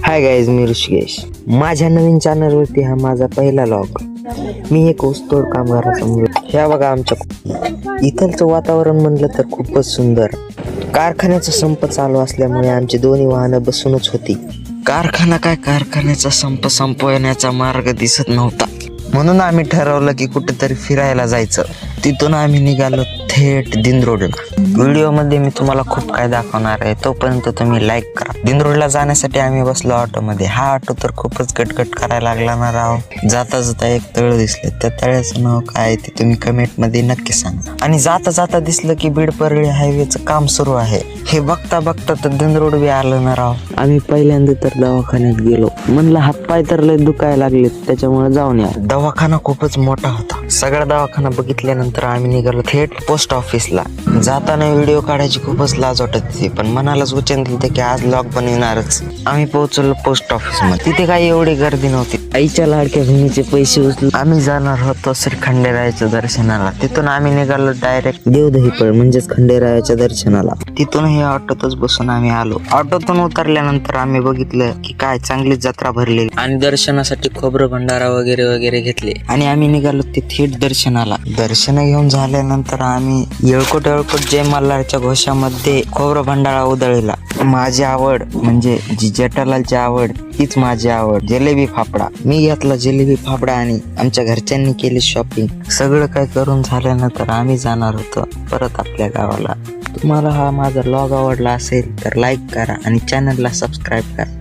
Hi guys, मी ऋषिकेश. माझ्या नवीन चॅनलवरती हा माझा पहिला लॉग. मी एक ऊसतोड कामगाराचा मुलगा. ह्या बघा आमच्या इथलचं वातावरण म्हणलं तर खूपच सुंदर. कारखान्याचा संप चालू असल्यामुळे आमची दोन्ही वाहनं बसूनच होती. कारखान्याचा संप संपवण्याचा मार्ग दिसत नव्हता, म्हणून आम्ही ठरवलं की कुठेतरी फिरायला जायचं. तिथून आम्ही निघालो थेट दिंडोरीला. व्हिडिओमध्ये मी तुम्हाला खूप काय दाखवणार आहे, तोपर्यंत तुम्ही लाईक करा. दिंडोरीला जाण्यासाठी आम्ही बसलो ऑटोमध्ये. हा ऑटो तर खूपच गटगट करायला लागला ना राव. जाता जाता एक तळ दिसले, त्या तळ्याचं नाव काय ते तुम्ही कमेंटमध्ये नक्की सांगा. आणि जाता जाता दिसलं की बीड परळी हायवेचं काम सुरू आहे. हे बघता बघता तर दिंडोरी बी आलं ना राव. आम्ही पहिल्यांदा तर दवाखान्यात गेलो. म्हणलं हातपाय तर लय दुखायला लागले, त्याच्यामुळे जाऊन या. दवाखाना खूपच मोठा होता. सगळा दवाखाना बघितल्यानंतर आम्ही निघालो थेट पोस्ट ऑफिसला. जाताना व्हिडिओ काढायची खूपच लाज वाटत होती, पण मनालाच वचन दिलं की आज ब्लॉग बनविणारच. आम्ही पोहोचलो पोस्ट ऑफिस मध्ये. तिथे काही एवढी गर्दी नव्हती. आईच्या लाडक्या बहिणीचे पैसे उचलून आम्ही जाणार होतो श्री खंडेरायाच्या दर्शनाला. तिथून आम्ही निघालो डायरेक्ट देवदहीपळ म्हणजेच खंडेरायाच्या दर्शनाला. तिथून हे ऑटोतच बसून आम्ही आलो. ऑटोतून उतरल्यानंतर आम्ही बघितलं की काय चांगलीच जत्रा भरलेली आणि दर्शनासाठी खोबरं भंडारा वगैरे वगैरे घेतले आणि आम्ही निघालो ते थेट दर्शनाला. दर्शन घेऊन झाल्यानंतर आम्ही येळकोट जय मल्हारच्या घोषामध्ये खोबरं भंडारा उधळला. माझी आवड म्हणजे जी जेठालालची आवड तीच माझी आवड, जिलेबी फाफडा. मी घेतला जिलेबी फाफडा आणि आमच्या घरच्यांनी केली शॉपिंग. सगळं काय करून झाल्यानंतर आम्ही जाणार होतो परत आपल्या गावाला. तुम्हाला हा माझा ब्लॉग आवडला असेल तर लाईक करा आणि चॅनलला सबस्क्राईब करा.